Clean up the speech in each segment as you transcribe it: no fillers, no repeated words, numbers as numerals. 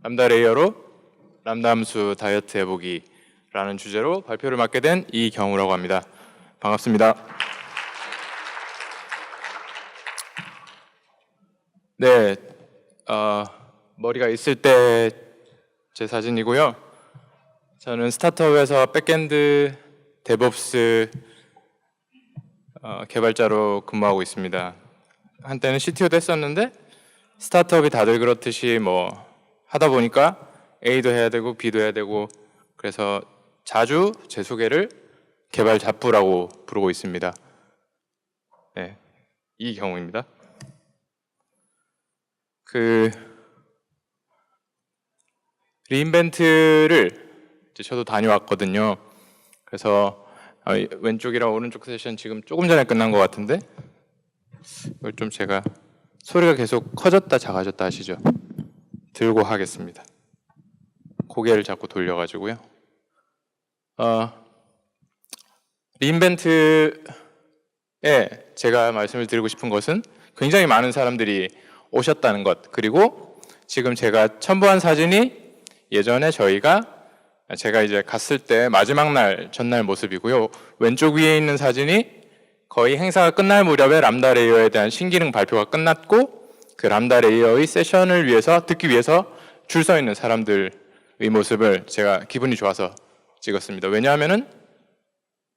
람다 레이어로 람다 함수 다이어트 해보기라는 주제로 발표를 맡게 된 이경우라고 합니다. 반갑습니다. 네, 머리가 있을 때 제 사진이고요. 저는 스타트업에서 백엔드 데브옵스 개발자로 근무하고 있습니다. 한때는 CTO도 했었는데 스타트업이 다들 그렇듯이 뭐 하다 보니까 A도 해야 되고 B도 해야 되고 그래서 자주 제 소개를 개발 잡부라고 부르고 있습니다. 네, 이경우입니다. 리인벤트를 이제 저도 다녀왔거든요. 그래서 왼쪽이랑 오른쪽 세션 지금 조금 전에 끝난 것 같은데 이걸 좀 제가 소리가 계속 커졌다 작아졌다 하시죠? 들고 하겠습니다. 고개를 자꾸 돌려가지고요. 리인벤트에 제가 말씀을 드리고 싶은 것은 굉장히 많은 사람들이 오셨다는 것, 그리고 지금 제가 첨부한 사진이 예전에 제가 이제 갔을 때 마지막 날 전날 모습이고요. 왼쪽 위에 있는 사진이 거의 행사가 끝날 무렵에 람다 레이어에 대한 신기능 발표가 끝났고 그 람다 레이어의 세션을 듣기 위해서 줄 서 있는 사람들의 모습을 제가 기분이 좋아서 찍었습니다. 왜냐하면은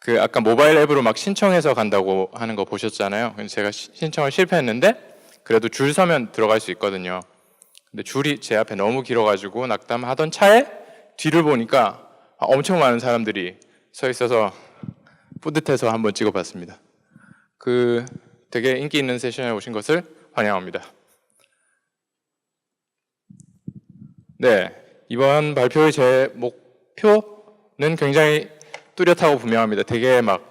그 아까 모바일 앱으로 막 신청해서 간다고 하는 거 보셨잖아요. 제가 신청을 실패했는데 그래도 줄 서면 들어갈 수 있거든요. 근데 줄이 제 앞에 너무 길어가지고 낙담하던 차에 뒤를 보니까 엄청 많은 사람들이 서 있어서 뿌듯해서 한번 찍어봤습니다. 되게 인기 있는 세션에 오신 것을 환영합니다. 네, 이번 발표의 제 목표는 굉장히 뚜렷하고 분명합니다. 되게 막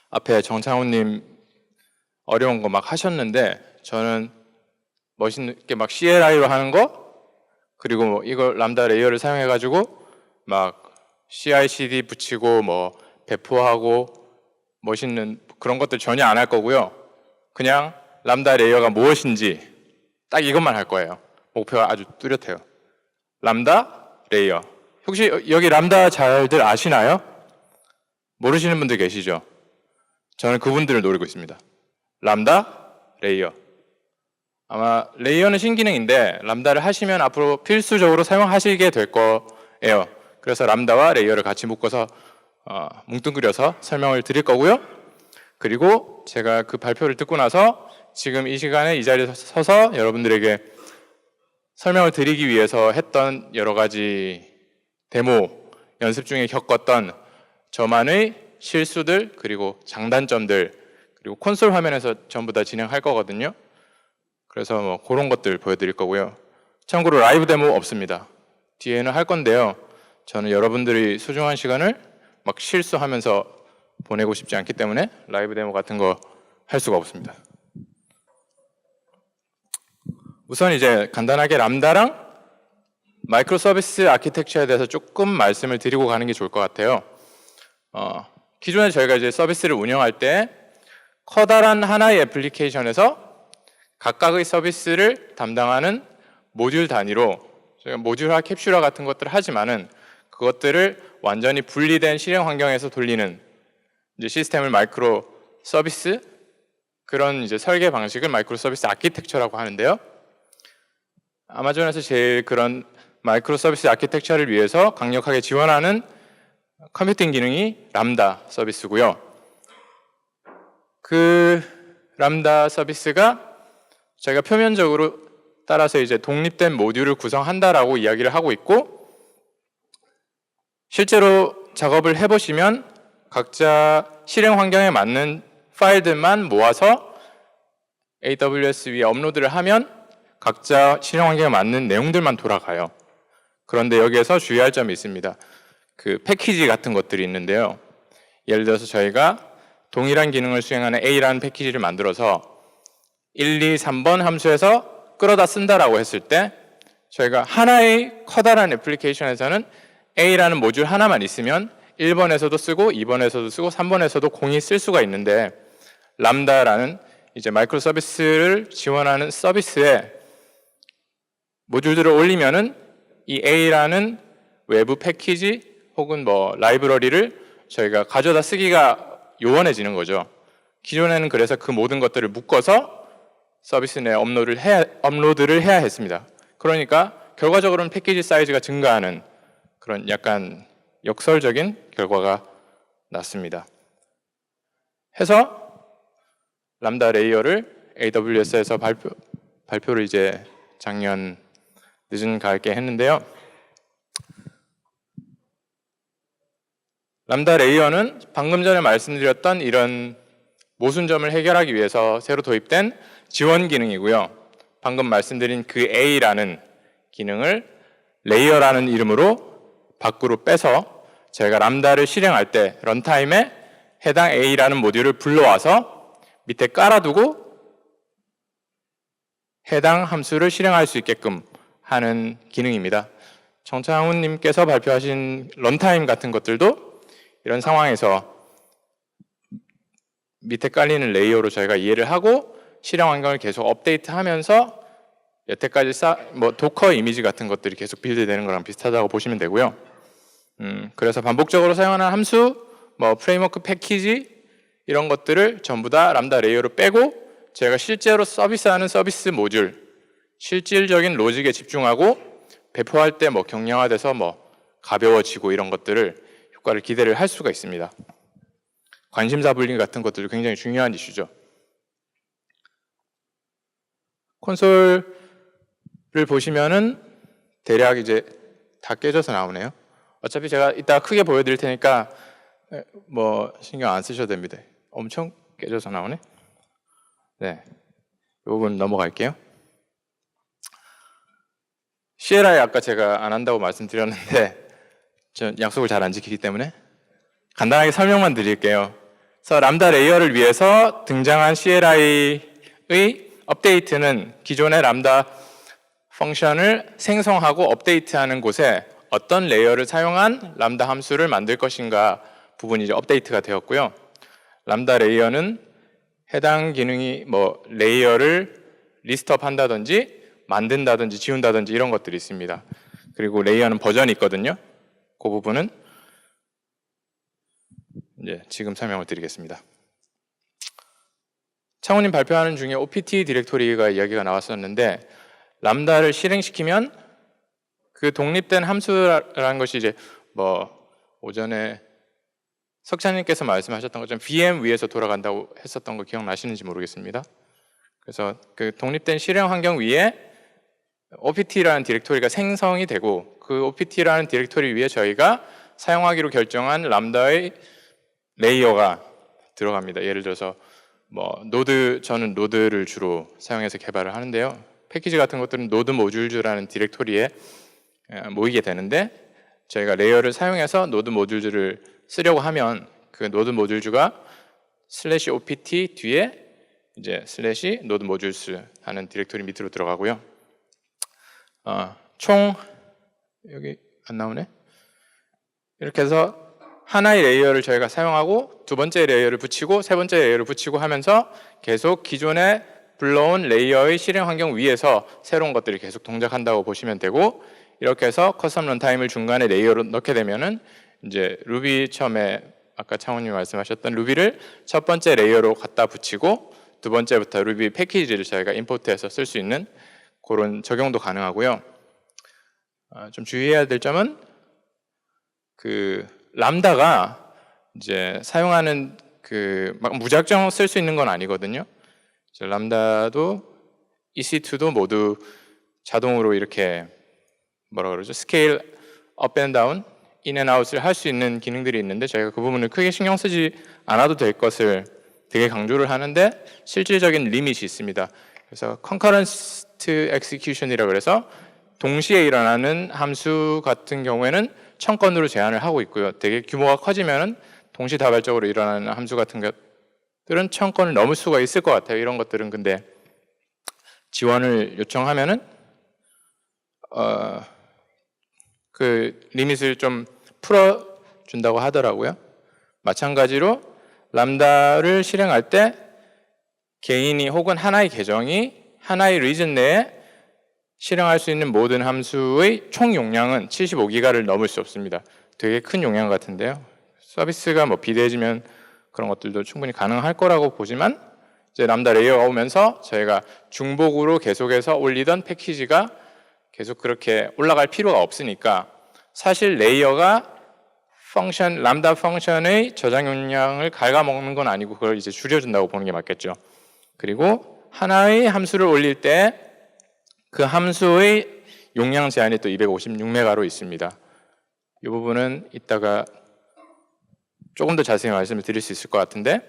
앞에 정창훈님 어려운 거 막 하셨는데 저는 멋있게 막 CLI로 하는 거 그리고 뭐 이걸 람다 레이어를 사용해가지고 막 CI/CD 붙이고 뭐 배포하고 멋있는 그런 것들 전혀 안 할 거고요. 그냥 람다 레이어가 무엇인지 딱 이것만 할 거예요. 목표가 아주 뚜렷해요. 람다 레이어. 혹시 여기 람다 잘들 아시나요? 모르시는 분들 계시죠? 저는 그분들을 노리고 있습니다. 람다 레이어. 아마 레이어는 신기능인데 람다를 하시면 앞으로 필수적으로 사용하시게 될 거예요. 그래서 람다와 레이어를 같이 묶어서 뭉뚱그려서 설명을 드릴 거고요. 그리고 제가 그 발표를 듣고 나서 지금 이 시간에 이 자리에 서서 여러분들에게 설명을 드리기 위해서 했던 여러 가지 데모 연습 중에 겪었던 저만의 실수들 그리고 장단점들 그리고 콘솔 화면에서 전부 다 진행할 거거든요. 그래서 뭐 그런 것들 보여드릴 거고요. 참고로 라이브 데모 없습니다. 뒤에는 할 건데요. 저는 여러분들이 소중한 시간을 막 실수하면서 보내고 싶지 않기 때문에 라이브 데모 같은 거 할 수가 없습니다. 우선 이제 간단하게 람다랑 마이크로 서비스 아키텍처에 대해서 조금 말씀을 드리고 가는 게 좋을 것 같아요. 기존에 저희가 이제 서비스를 운영할 때 커다란 하나의 애플리케이션에서 각각의 서비스를 담당하는 모듈 단위로 저희가 모듈화, 캡슐화 같은 것들을 하지만은 그것들을 완전히 분리된 실행 환경에서 돌리는 이제 시스템을 마이크로 서비스 그런 이제 설계 방식을 마이크로 서비스 아키텍처라고 하는데요. 아마존에서 제일 그런 마이크로 서비스 아키텍처를 위해서 강력하게 지원하는 컴퓨팅 기능이 람다 서비스고요. 그 람다 서비스가 저희가 표면적으로 따라서 이제 독립된 모듈을 구성한다라고 이야기를 하고 있고 실제로 작업을 해보시면 각자 실행 환경에 맞는 파일들만 모아서 AWS 위에 업로드를 하면 각자 실행 환경에 맞는 내용들만 돌아가요. 그런데 여기에서 주의할 점이 있습니다. 그 패키지 같은 것들이 있는데요. 예를 들어서 저희가 동일한 기능을 수행하는 A라는 패키지를 만들어서 1, 2, 3번 함수에서 끌어다 쓴다라고 했을 때 저희가 하나의 커다란 애플리케이션에서는 A라는 모듈 하나만 있으면 1번에서도 쓰고 2번에서도 쓰고 3번에서도 공이 쓸 수가 있는데 람다라는 이제 마이크로 서비스를 지원하는 서비스에 모듈들을 올리면은 이 A라는 외부 패키지 혹은 뭐 라이브러리를 저희가 가져다 쓰기가 요원해지는 거죠. 기존에는 그래서 그 모든 것들을 묶어서 서비스 내에 업로드를 해야 했습니다. 그러니까 결과적으로는 패키지 사이즈가 증가하는 그런 약간 역설적인 결과가 났습니다. 해서 람다 레이어를 AWS에서 발표를 이제 작년 늦은 가을께 했는데요. 람다 레이어는 방금 전에 말씀드렸던 이런 모순점을 해결하기 위해서 새로 도입된 지원 기능이고요. 방금 말씀드린 그 A라는 기능을 레이어라는 이름으로 밖으로 빼서 저희가 람다를 실행할 때 런타임에 해당 A라는 모듈을 불러와서 밑에 깔아두고 해당 함수를 실행할 수 있게끔 하는 기능입니다. 정창훈님께서 발표하신 런타임 같은 것들도 이런 상황에서 밑에 깔리는 레이어로 저희가 이해를 하고 실행 환경을 계속 업데이트하면서 여태까지 도커 이미지 같은 것들이 계속 빌드되는 거랑 비슷하다고 보시면 되고요. 그래서 반복적으로 사용하는 함수, 프레임워크 패키지 이런 것들을 전부 다 람다 레이어로 빼고 제가 실제로 서비스하는 서비스 모듈, 실질적인 로직에 집중하고 배포할 때 경량화돼서 가벼워지고 이런 것들을 효과를 기대를 할 수가 있습니다. 관심사 분리 같은 것들도 굉장히 중요한 이슈죠. 콘솔을 보시면은 대략 이제 다 깨져서 나오네요. 어차피 제가 이따 크게 보여드릴 테니까 신경 안 쓰셔도 됩니다. 엄청 깨져서 나오네. 네, 이 부분 넘어갈게요. CLI 아까 제가 안 한다고 말씀드렸는데 저 약속을 잘 안 지키기 때문에 간단하게 설명만 드릴게요. 그래서 람다 레이어를 위해서 등장한 CLI의 업데이트는 기존의 람다 펑션을 생성하고 업데이트하는 곳에 어떤 레이어를 사용한 람다 함수를 만들 것인가 부분이 이제 업데이트가 되었고요. 람다 레이어는 해당 기능이 레이어를 리스트업 한다든지 만든다든지 지운다든지 이런 것들이 있습니다. 그리고 레이어는 버전이 있거든요. 그 부분은 이제 지금 설명을 드리겠습니다. 창훈님 발표하는 중에 OPT 디렉토리가 이야기가 나왔었는데 람다를 실행시키면 그 독립된 함수라는 것이 이제 오전에 석찬님께서 말씀하셨던 것처럼 VM 위에서 돌아간다고 했었던 거 기억나시는지 모르겠습니다. 그래서 그 독립된 실행 환경 위에 OPT라는 디렉토리가 생성이 되고 그 OPT라는 디렉토리 위에 저희가 사용하기로 결정한 람다의 레이어가 들어갑니다. 예를 들어서 저는 노드를 주로 사용해서 개발을 하는데요. 패키지 같은 것들은 노드 모듈즈라는 디렉토리에 모이게 되는데 저희가 레이어를 사용해서 노드 모듈즈를 쓰려고 하면 그 노드 모듈즈가 /opt 뒤에 이제 /node modules 하는 디렉토리 밑으로 들어가고요. 총 여기 안 나오네. 이렇게 해서 하나의 레이어를 저희가 사용하고 두 번째 레이어를 붙이고 세 번째 레이어를 붙이고 하면서 계속 기존에 불러온 레이어의 실행 환경 위에서 새로운 것들이 계속 동작한다고 보시면 되고 이렇게 해서 커스텀 런타임을 중간에 레이어로 넣게 되면은 이제 루비 처음에 아까 창훈님이 말씀하셨던 루비를 첫 번째 레이어로 갖다 붙이고 두 번째부터 루비 패키지를 저희가 임포트해서 쓸 수 있는 그런 적용도 가능하고요. 좀 주의해야 될 점은 그 람다가 이제 사용하는 막 무작정 쓸 수 있는 건 아니거든요. 람다도 EC2도 모두 자동으로 이렇게 스케일 업 앤 다운, 인 앤 아웃을 할 수 있는 기능들이 있는데 저희가 그 부분을 크게 신경 쓰지 않아도 될 것을 되게 강조를 하는데 실질적인 리밋이 있습니다. 그래서 concurrent execution이라고 해서 동시에 일어나는 함수 같은 경우에는 1000건으로 제한을 하고 있고요. 되게 규모가 커지면은 동시다발적으로 일어나는 함수 같은 것들은 1000건을 넘을 수가 있을 것 같아요. 이런 것들은 근데 지원을 요청하면은 그 리밋을 좀 풀어준다고 하더라고요. 마찬가지로 람다를 실행할 때 개인이 혹은 하나의 계정이 하나의 리전 내에 실행할 수 있는 모든 함수의 총 용량은 75기가를 넘을 수 없습니다. 되게 큰 용량 같은데요. 서비스가 뭐 비대해지면 그런 것들도 충분히 가능할 거라고 보지만 이제 람다 레이어가 오면서 저희가 중복으로 계속해서 올리던 패키지가 계속 그렇게 올라갈 필요가 없으니까 사실 레이어가 람다 펑션의 저장 용량을 갉아먹는 건 아니고 그걸 이제 줄여준다고 보는 게 맞겠죠. 그리고 하나의 함수를 올릴 때 그 함수의 용량 제한이 또 256메가로 있습니다. 이 부분은 이따가 조금 더 자세히 말씀을 드릴 수 있을 것 같은데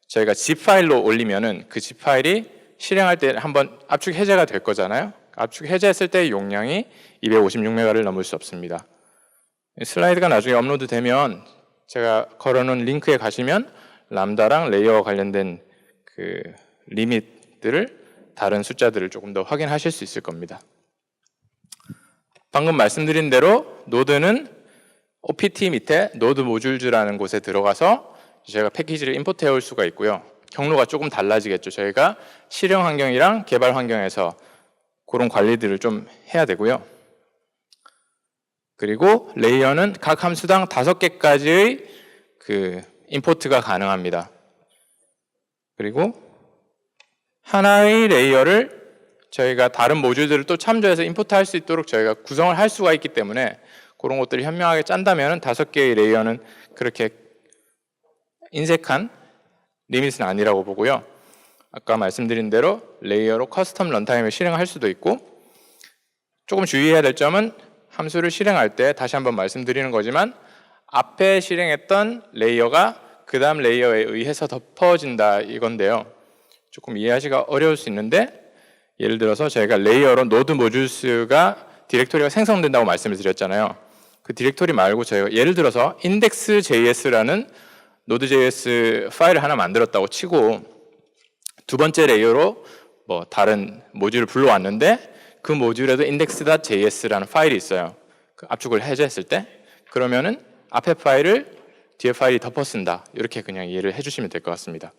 저희가 zip 파일로 올리면은 그 zip 파일이 실행할 때 한번 압축 해제가 될 거잖아요. 압축 해제했을 때 용량이 256메가를 넘을 수 없습니다. 슬라이드가 나중에 업로드 되면 제가 걸어놓은 링크에 가시면 람다랑 레이어와 관련된 그 리밋들을 다른 숫자들을 조금 더 확인하실 수 있을 겁니다. 방금 말씀드린 대로 노드는 OPT 밑에 노드 모듈즈라는 곳에 들어가서 저희가 패키지를 임포트해 올 수가 있고요. 경로가 조금 달라지겠죠. 저희가 실행 환경이랑 개발 환경에서 그런 관리들을 좀 해야 되고요. 그리고 레이어는 각 함수당 5개까지의 그 임포트가 가능합니다. 그리고 하나의 레이어를 저희가 다른 모듈들을 또 참조해서 임포트할 수 있도록 저희가 구성을 할 수가 있기 때문에 그런 것들을 현명하게 짠다면 5개의 레이어는 그렇게 인색한 리밋은 아니라고 보고요. 아까 말씀드린 대로 레이어로 커스텀 런타임을 실행할 수도 있고 조금 주의해야 될 점은 함수를 실행할 때 다시 한번 말씀드리는 거지만 앞에 실행했던 레이어가 그 다음 레이어에 의해서 덮어진다 이건데요. 조금 이해하기가 어려울 수 있는데 예를 들어서 저희가 레이어로 노드 모듈스가 디렉토리가 생성된다고 말씀을 드렸잖아요. 그 디렉토리 말고 저희가 예를 들어서 index.js라는 Node.js 파일을 하나 만들었다고 치고 두 번째 레이어로 뭐 다른 모듈을 불러왔는데 그 모듈에도 index.js라는 파일이 있어요. 그 압축을 해제했을 때 그러면은 앞에 파일을 뒤에 파일이 덮어 쓴다. 이렇게 그냥 이해를 해주시면 될 것 같습니다.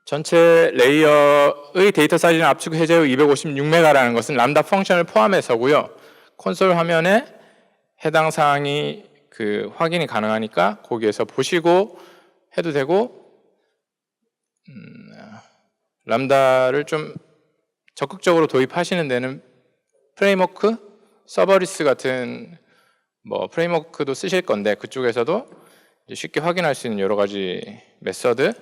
전체 레이어의 데이터 사이즈는 압축 해제 후 256메가라는 것은 람다 펑션을 포함해서고요. 콘솔 화면에 해당 사항이 그 확인이 가능하니까 거기에서 보시고 해도 되고 람다를 좀 적극적으로 도입하시는 데는 프레임워크, 서버리스 같은 뭐 프레임워크도 쓰실 건데 그쪽에서도 쉽게 확인할 수 있는 여러 가지 메서드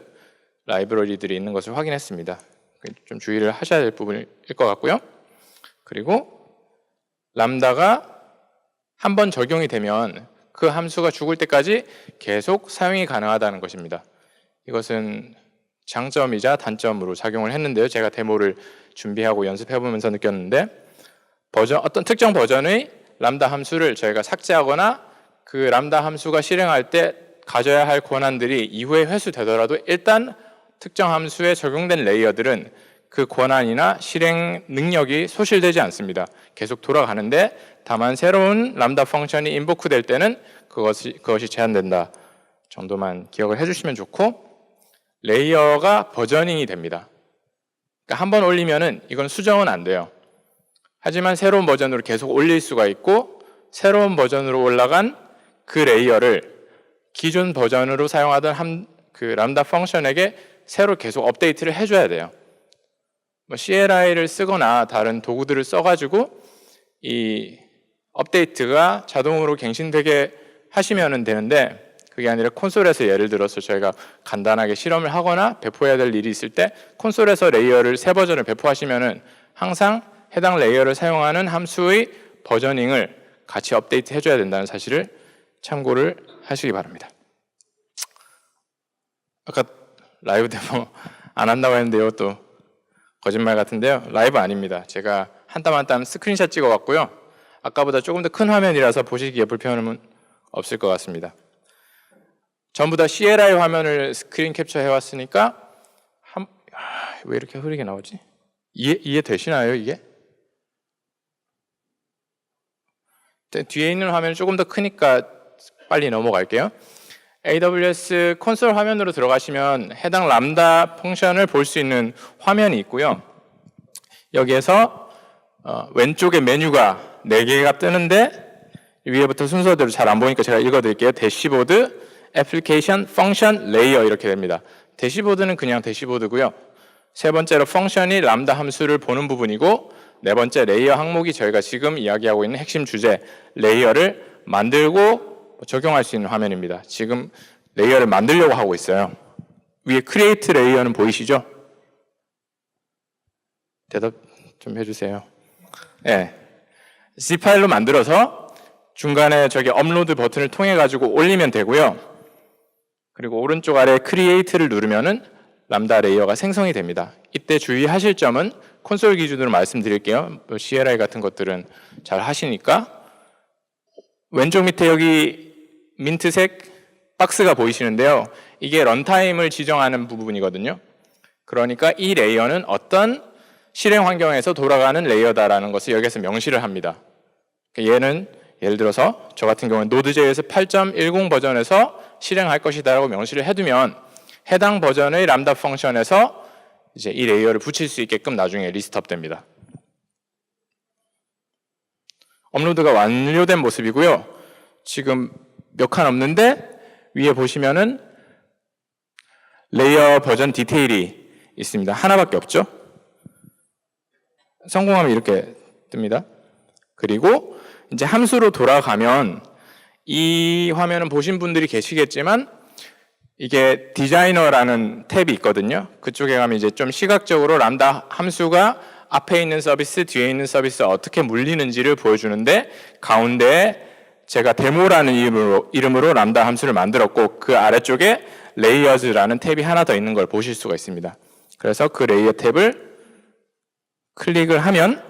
라이브러리들이 있는 것을 확인했습니다. 좀 주의를 하셔야 될 부분일 것 같고요. 그리고 람다가 한번 적용이 되면 그 함수가 죽을 때까지 계속 사용이 가능하다는 것입니다. 이것은 장점이자 단점으로 작용을 했는데요. 제가 데모를 준비하고 연습해보면서 느꼈는데 어떤 특정 버전의 람다 함수를 저희가 삭제하거나 그 람다 함수가 실행할 때 가져야 할 권한들이 이후에 회수되더라도 일단 특정 함수에 적용된 레이어들은 그 권한이나 실행 능력이 소실되지 않습니다. 계속 돌아가는데 다만 새로운 람다 펑션이 인보크 될 때는 그것이 제한된다 정도만 기억을 해주시면 좋고 레이어가 버저닝이 됩니다. 그러니까 한번 올리면은 이건 수정은 안 돼요. 하지만 새로운 버전으로 계속 올릴 수가 있고 새로운 버전으로 올라간 그 레이어를 기존 버전으로 사용하던 그 람다 펑션에게 새로 계속 업데이트를 해줘야 돼요. 뭐 CLI를 쓰거나 다른 도구들을 써가지고 이 업데이트가 자동으로 갱신되게 하시면 되는데 그게 아니라 콘솔에서 예를 들어서 저희가 간단하게 실험을 하거나 배포해야 될 일이 있을 때 콘솔에서 레이어를 새 버전을 배포하시면 항상 해당 레이어를 사용하는 함수의 버저닝을 같이 업데이트 해줘야 된다는 사실을 참고를 하시기 바랍니다. 아까 라이브 데모 안 한다고 했는데 이것도 거짓말 같은데요. 라이브 아닙니다. 제가 한 땀 한 땀 스크린샷 찍어왔고요. 아까보다 조금 더 큰 화면이라서 보시기에 불편함은 없을 것 같습니다. 전부 다 CLI 화면을 스크린 캡처 해왔으니까 왜 이렇게 흐리게 나오지? 이해되시나요 이게? 뒤에 있는 화면이 조금 더 크니까 빨리 넘어갈게요. AWS 콘솔 화면으로 들어가시면 해당 람다 펑션을 볼 수 있는 화면이 있고요. 여기에서 왼쪽에 메뉴가 4개가 뜨는데 위에부터 순서대로 잘 안 보니까 제가 읽어드릴게요. 대시보드, 애플리케이션, 펑션, 레이어 이렇게 됩니다. 대시보드는 그냥 대시보드고요. 세 번째로 펑션이 람다 함수를 보는 부분이고 네 번째 레이어 항목이 저희가 지금 이야기하고 있는 핵심 주제 레이어를 만들고 적용할 수 있는 화면입니다. 지금 레이어를 만들려고 하고 있어요. 위에 크리에이트 레이어는 보이시죠? 대답 좀 해주세요. 네. C 파일로 만들어서 중간에 저기 업로드 버튼을 통해 가지고 올리면 되고요. 그리고 오른쪽 아래 크리에이트를 누르면은 람다 레이어가 생성이 됩니다. 이때 주의하실 점은 콘솔 기준으로 말씀드릴게요. CLI 같은 것들은 잘 하시니까 왼쪽 밑에 여기 민트색 박스가 보이시는데요. 이게 런타임을 지정하는 부분이거든요. 그러니까 이 레이어는 어떤 실행 환경에서 돌아가는 레이어다라는 것을 여기서 명시를 합니다. 얘는 예를 들어서 저 같은 경우는 Node.js 8.10 버전에서 실행할 것이다라고 명시를 해두면 해당 버전의 람다 펑션에서 이제 이 레이어를 붙일 수 있게끔 나중에 리스트업 됩니다. 업로드가 완료된 모습이고요. 지금 몇 칸 없는데 위에 보시면은 레이어 버전 디테일이 있습니다. 하나밖에 없죠. 성공하면 이렇게 뜹니다. 그리고 이제 함수로 돌아가면 이 화면은 보신 분들이 계시겠지만 이게 디자이너라는 탭이 있거든요. 그쪽에 가면 이제 좀 시각적으로 람다 함수가 앞에 있는 서비스, 뒤에 있는 서비스 어떻게 물리는지를 보여주는데 가운데에 제가 데모라는 이름으로 람다 함수를 만들었고 그 아래쪽에 레이어즈라는 탭이 하나 더 있는 걸 보실 수가 있습니다. 그래서 그 레이어 탭을 클릭을 하면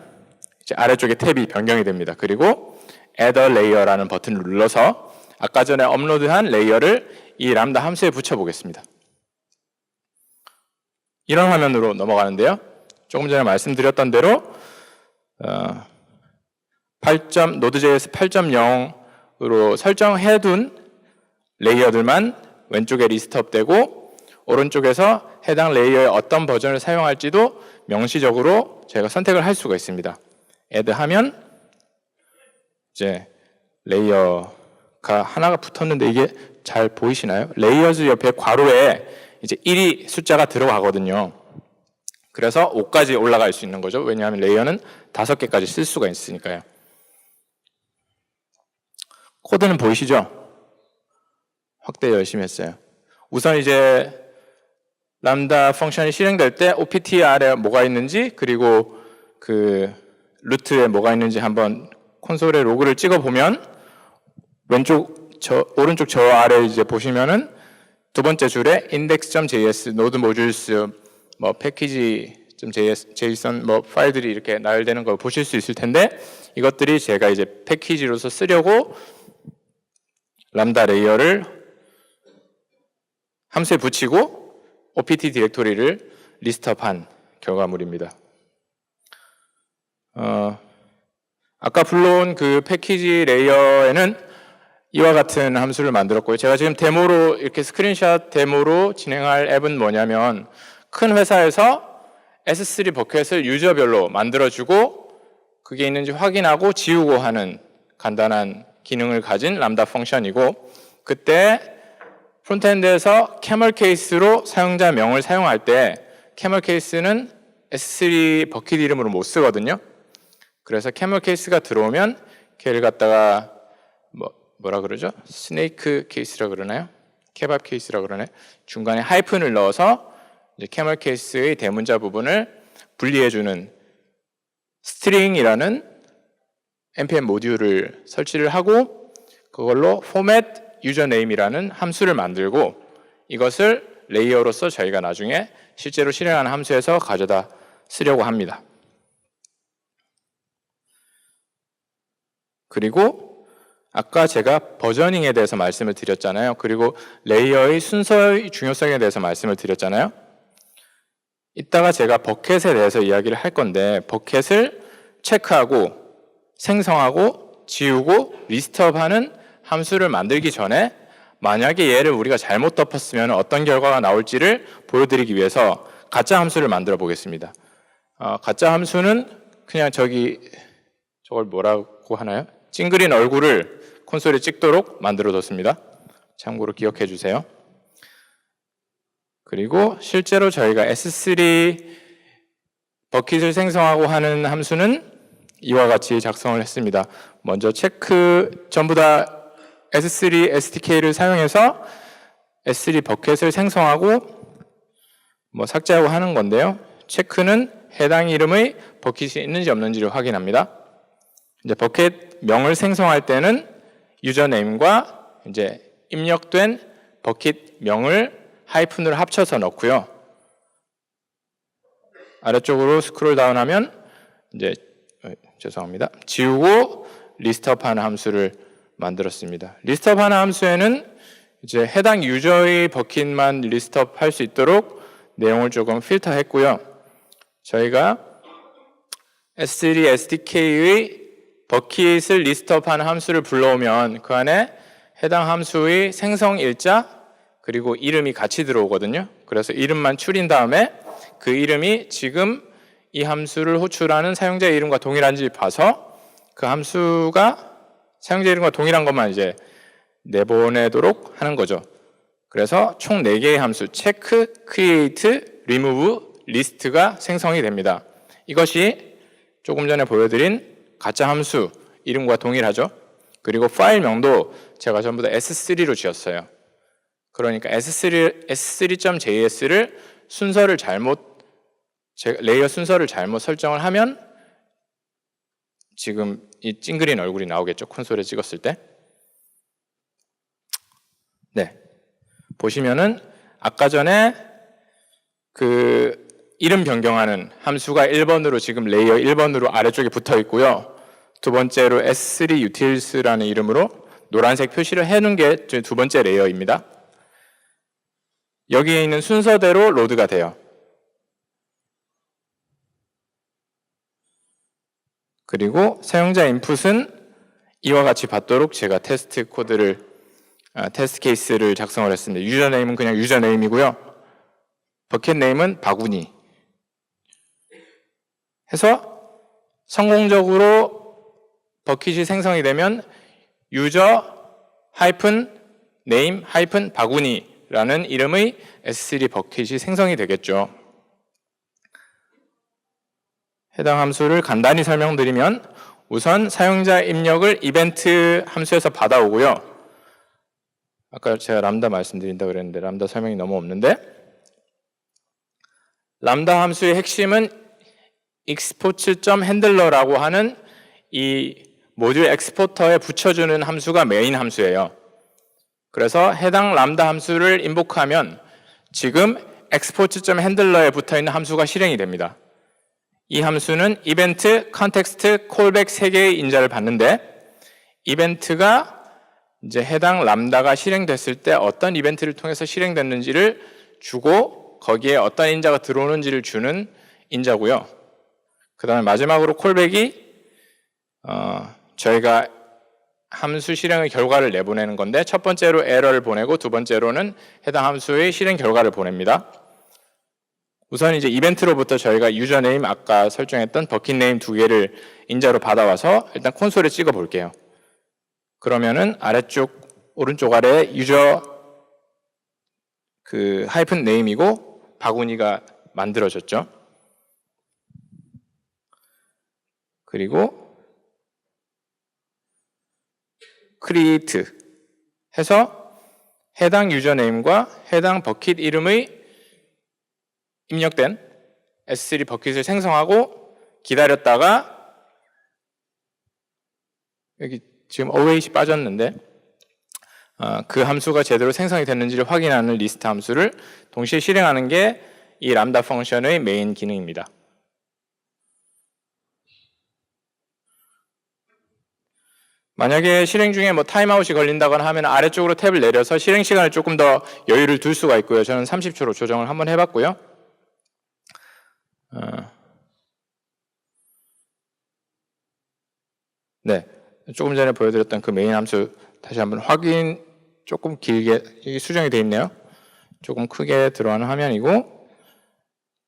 이제 아래쪽에 탭이 변경이 됩니다. 그리고 Add a Layer라는 버튼을 눌러서 아까 전에 업로드한 레이어를 이 람다 함수에 붙여보겠습니다. 이런 화면으로 넘어가는데요. 조금 전에 말씀드렸던 대로 Node.js 8.0으로 설정해둔 레이어들만 왼쪽에 리스트업되고 오른쪽에서 해당 레이어의 어떤 버전을 사용할지도 명시적으로 제가 선택을 할 수가 있습니다. Add 하면 이제 레이어가 하나가 붙었는데 이게 잘 보이시나요? 레이어즈 옆에 괄호에 이제 1이 숫자가 들어가거든요. 그래서 5까지 올라갈 수 있는 거죠. 왜냐하면 레이어는 5개까지 쓸 수가 있으니까요. 코드는 보이시죠? 확대 열심히 했어요. 우선 이제 람다 펑션이 실행될 때 OPT 아래에 뭐가 있는지 그리고 그 루트에 뭐가 있는지 한번 콘솔에 로그를 찍어 보면 오른쪽 저 아래 이제 보시면은 두 번째 줄에 index.js, node modules, 뭐 package.json 뭐 파일들이 이렇게 나열되는 걸 보실 수 있을 텐데 이것들이 제가 이제 패키지로서 쓰려고 람다 레이어를 함수에 붙이고 OPT 디렉토리를 리스트업한 결과물입니다. 아까 불러온 그 패키지 레이어에는 이와 같은 함수를 만들었고요. 제가 지금 데모로 이렇게 스크린샷 데모로 진행할 앱은 뭐냐면 큰 회사에서 S3 버켓을 유저별로 만들어주고 그게 있는지 확인하고 지우고 하는 간단한 기능을 가진 람다 펑션이고 그때 프론트엔드에서 camel case로 사용자 명을 사용할 때 camel case는 S3 버킷 이름으로 못 쓰거든요. 그래서 camel case가 들어오면 걔를 갖다가 뭐라 그러죠? 스네이크 케이스라 그러나요? 케밥 케이스라 그러나요? 중간에 하이픈을 넣어서 이제 camel case의 대문자 부분을 분리해주는 string이라는 npm 모듈을 설치를 하고 그걸로 format username이라는 함수를 만들고 이것을 레이어로서 저희가 나중에 실제로 실행하는 함수에서 가져다 쓰려고 합니다. 그리고 아까 제가 버저닝에 대해서 말씀을 드렸잖아요. 그리고 레이어의 순서의 중요성에 대해서 말씀을 드렸잖아요. 이따가 제가 버켓에 대해서 이야기를 할 건데 버켓을 체크하고 생성하고 지우고 리스트업하는 함수를 만들기 전에 만약에 얘를 우리가 잘못 덮었으면 어떤 결과가 나올지를 보여드리기 위해서 가짜 함수를 만들어 보겠습니다. 가짜 함수는 그냥 저걸 뭐라고 하나요? 찡그린 얼굴을 콘솔에 찍도록 만들어 뒀습니다. 참고로 기억해 주세요. 그리고 실제로 저희가 S3 버킷을 생성하고 하는 함수는 이와 같이 작성을 했습니다. 먼저 체크 전부 다 S3 SDK를 사용해서 S3 버킷을 생성하고 삭제하고 하는 건데요. 체크는 해당 이름의 버킷이 있는지 없는지를 확인합니다. 이제 버킷 명을 생성할 때는 유저네임과 이제 입력된 버킷 명을 하이픈으로 합쳐서 넣고요. 아래쪽으로 스크롤 다운하면 이제 죄송합니다. 지우고 리스트업하는 함수를 만들었습니다. 리스트업하는 함수에는 이제 해당 유저의 버킷만 리스트업 할 수 있도록 내용을 조금 필터했고요. 저희가 S3 SDK의 버킷을 리스트업하는 함수를 불러오면 그 안에 해당 함수의 생성 일자 그리고 이름이 같이 들어오거든요. 그래서 이름만 추린 다음에 그 이름이 지금 이 함수를 호출하는 사용자 이름과 동일한지 봐서 그 함수가 사용자 이름과 동일한 것만 이제 내보내도록 하는 거죠. 그래서 총 4개의 함수 check, create, remove, list가 생성이 됩니다. 이것이 조금 전에 보여드린 가짜 함수 이름과 동일하죠. 그리고 파일명도 제가 전부 다 S3로 지었어요. 그러니까 S3.js를 레이어 순서를 잘못 설정을 하면 지금 이 찡그린 얼굴이 나오겠죠. 콘솔에 찍었을 때. 네. 보시면은 아까 전에 그 이름 변경하는 함수가 1번으로 지금 레이어 1번으로 아래쪽에 붙어 있고요. 두 번째로 S3 utils라는 이름으로 노란색 표시를 해놓은 게 두 번째 레이어입니다. 여기에 있는 순서대로 로드가 돼요. 그리고 사용자 인풋은 이와 같이 받도록 제가 테스트 케이스를 작성을 했습니다. 유저네임은 그냥 유저네임이고요. 버킷 네임은 바구니 해서 성공적으로 버킷이 생성이 되면 유저 하이픈 네임 하이픈 바구니라는 이름의 S3 버킷이 생성이 되겠죠. 해당 함수를 간단히 설명드리면 우선 사용자 입력을 이벤트 함수에서 받아오고요. 아까 제가 람다 말씀드린다고 그랬는데 람다 설명이 너무 없는데 람다 함수의 핵심은 export.handler라고 하는 이 모듈 엑스포터에 붙여주는 함수가 메인 함수예요. 그래서 해당 람다 함수를 인보크하면 지금 export.handler에 붙어있는 함수가 실행이 됩니다. 이 함수는 이벤트, 컨텍스트, 콜백 3개의 인자를 받는데 이벤트가 이제 해당 람다가 실행됐을 때 어떤 이벤트를 통해서 실행됐는지를 주고 거기에 어떤 인자가 들어오는지를 주는 인자고요. 그 다음에 마지막으로 콜백이 저희가 함수 실행의 결과를 내보내는 건데 첫 번째로 에러를 보내고 두 번째로는 해당 함수의 실행 결과를 보냅니다. 우선 이제 이벤트로부터 저희가 유저네임 아까 설정했던 버킷네임 2개를 인자로 받아와서 일단 콘솔에 찍어 볼게요. 그러면은 오른쪽 아래에 유저 그 하이픈 네임이고 바구니가 만들어졌죠. 그리고 create 해서 해당 유저네임과 해당 버킷 이름의 입력된 S3 버킷을 생성하고 기다렸다가 여기 지금 await이 빠졌는데 그 함수가 제대로 생성이 됐는지를 확인하는 리스트 함수를 동시에 실행하는 게 이 람다 펑션의 메인 기능입니다. 만약에 실행 중에 타임아웃이 걸린다거나 하면 아래쪽으로 탭을 내려서 실행 시간을 조금 더 여유를 둘 수가 있고요. 저는 30초로 조정을 한번 해봤고요. 네, 조금 전에 보여드렸던 그 메인 함수 다시 한번 확인해 조금 길게 이게 수정이 되어 있네요. 조금 크게 들어가는 화면이고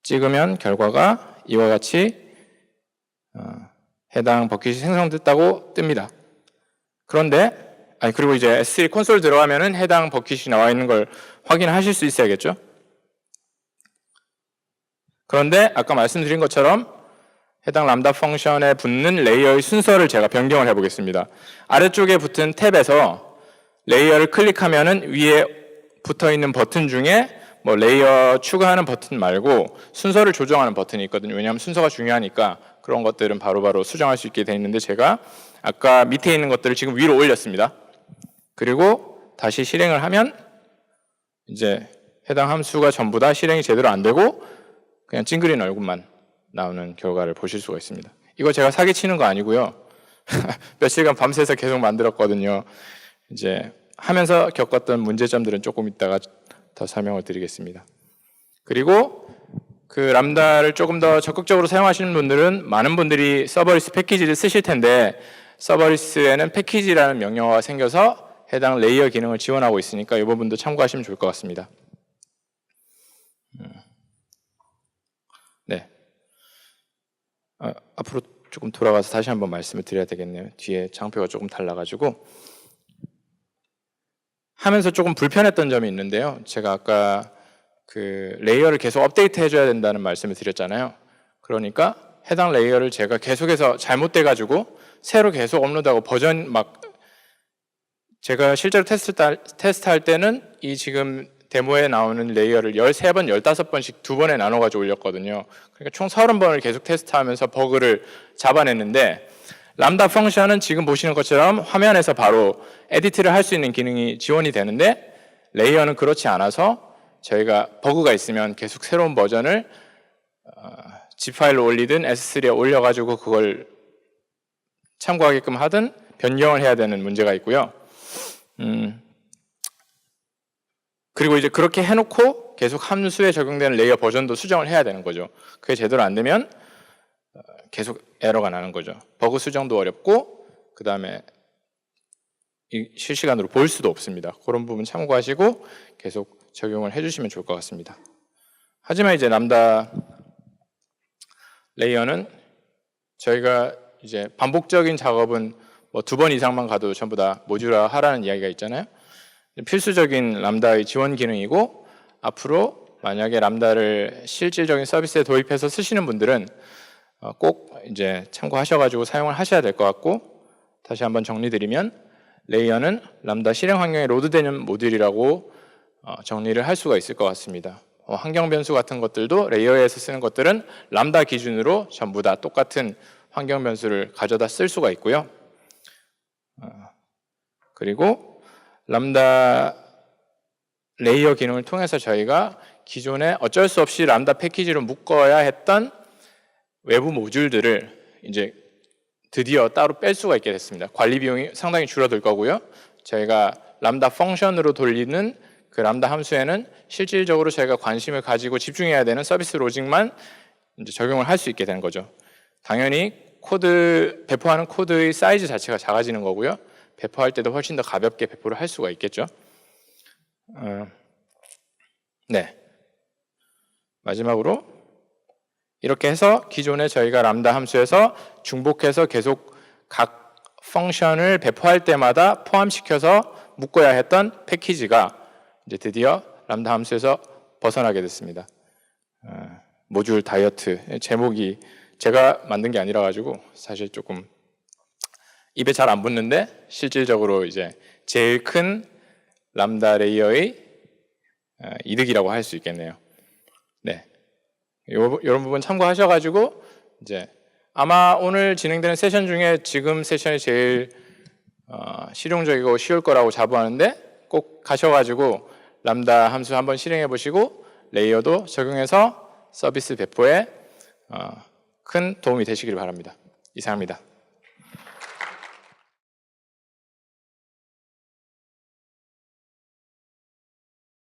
찍으면 결과가 이와 같이 해당 버킷이 생성됐다고 뜹니다. 그런데 그리고 이제 S3 콘솔 들어가면은 해당 버킷이 나와 있는 걸 확인하실 수 있어야겠죠. 그런데 아까 말씀드린 것처럼 해당 람다 펑션에 붙는 레이어의 순서를 제가 변경을 해보겠습니다. 아래쪽에 붙은 탭에서 레이어를 클릭하면은 위에 붙어있는 버튼 중에 뭐 레이어 추가하는 버튼 말고 순서를 조정하는 버튼이 있거든요. 왜냐하면 순서가 중요하니까 그런 것들은 바로바로 수정할 수 있게 되어 있는데 제가 아까 밑에 있는 것들을 지금 위로 올렸습니다. 그리고 다시 실행을 하면 이제 해당 함수가 전부 다 실행이 제대로 안 되고 그냥 찡그린 얼굴만 나오는 결과를 보실 수가 있습니다. 이거 제가 사기치는 거 아니고요. 며칠간 밤새서 계속 만들었거든요. 이제 하면서 겪었던 문제점들은 조금 이따가 더 설명을 드리겠습니다. 그리고 그 람다를 조금 더 적극적으로 사용하시는 분들은 많은 분들이 서버리스 패키지를 쓰실 텐데 서버리스에는 패키지라는 명령어가 생겨서 해당 레이어 기능을 지원하고 있으니까 이 부분도 참고하시면 좋을 것 같습니다. 네. 앞으로 조금 돌아가서 다시 한번 말씀을 드려야 되겠네요. 뒤에 장표가 조금 달라가지고 하면서 조금 불편했던 점이 있는데요. 제가 아까 그 레이어를 계속 업데이트 해줘야 된다는 말씀을 드렸잖아요. 그러니까 해당 레이어를 제가 계속해서 잘못돼가지고 새로 계속 업로드하고 버전 막 제가 실제로 테스트할 때는 이 지금 데모에 나오는 레이어를 13번, 15번씩 2번에 나눠가지고 올렸거든요. 그러니까 총 30번을 계속 테스트하면서 버그를 잡아냈는데 람다 펑션은 지금 보시는 것처럼 화면에서 바로 에디트를 할 수 있는 기능이 지원이 되는데 레이어는 그렇지 않아서 저희가 버그가 있으면 계속 새로운 버전을 zip 파일로 올리든 S3에 올려가지고 그걸 참고하게끔 하든 변경을 해야 되는 문제가 있고요. 그리고 이제 그렇게 해놓고 계속 함수에 적용되는 레이어 버전도 수정을 해야 되는 거죠. 그게 제대로 안 되면 계속 에러가 나는 거죠. 버그 수정도 어렵고 그 다음에 실시간으로 볼 수도 없습니다. 그런 부분 참고하시고 계속 적용을 해주시면 좋을 것 같습니다. 하지만 이제 람다 레이어는 저희가 이제 반복적인 작업은 뭐 2번 이상만 가도 전부 다 모듈화 하라는 이야기가 있잖아요. 필수적인 람다의 지원 기능이고 앞으로 만약에 람다를 실질적인 서비스에 도입해서 쓰시는 분들은 꼭 이제 참고하셔가지고 사용을 하셔야 될 것 같고 다시 한번 정리드리면 레이어는 람다 실행 환경에 로드되는 모듈이라고 정리를 할 수가 있을 것 같습니다. 환경 변수 같은 것들도 레이어에서 쓰는 것들은 람다 기준으로 전부 다 똑같은 환경 변수를 가져다 쓸 수가 있고요. 그리고 람다 레이어 기능을 통해서 저희가 기존에 어쩔 수 없이 람다 패키지로 묶어야 했던 외부 모듈들을 이제 드디어 따로 뺄 수가 있게 됐습니다. 관리 비용이 상당히 줄어들 거고요. 저희가 람다 펑션으로 돌리는 그 람다 함수에는 실질적으로 저희가 관심을 가지고 집중해야 되는 서비스 로직만 이제 적용을 할 수 있게 되는 거죠. 당연히 배포하는 코드의 사이즈 자체가 작아지는 거고요. 배포할 때도 훨씬 더 가볍게 배포를 할 수가 있겠죠. 네. 마지막으로 이렇게 해서 기존에 저희가 람다 함수에서 중복해서 계속 각 펑션을 배포할 때마다 포함시켜서 묶어야 했던 패키지가 이제 드디어 람다 함수에서 벗어나게 됐습니다. 모듈 다이어트 제목이 제가 만든 게 아니라 가지고 사실 조금 입에 잘 안 붙는데 실질적으로 이제 제일 큰 람다 레이어의 이득이라고 할 수 있겠네요. 네. 이런 부분 참고하셔가지고 이제 아마 오늘 진행되는 세션 중에 지금 세션이 제일 실용적이고 쉬울 거라고 자부하는데 꼭 가셔가지고 람다 함수 한번 실행해 보시고 레이어도 적용해서 서비스 배포에 큰 도움이 되시길 바랍니다. 이상입니다.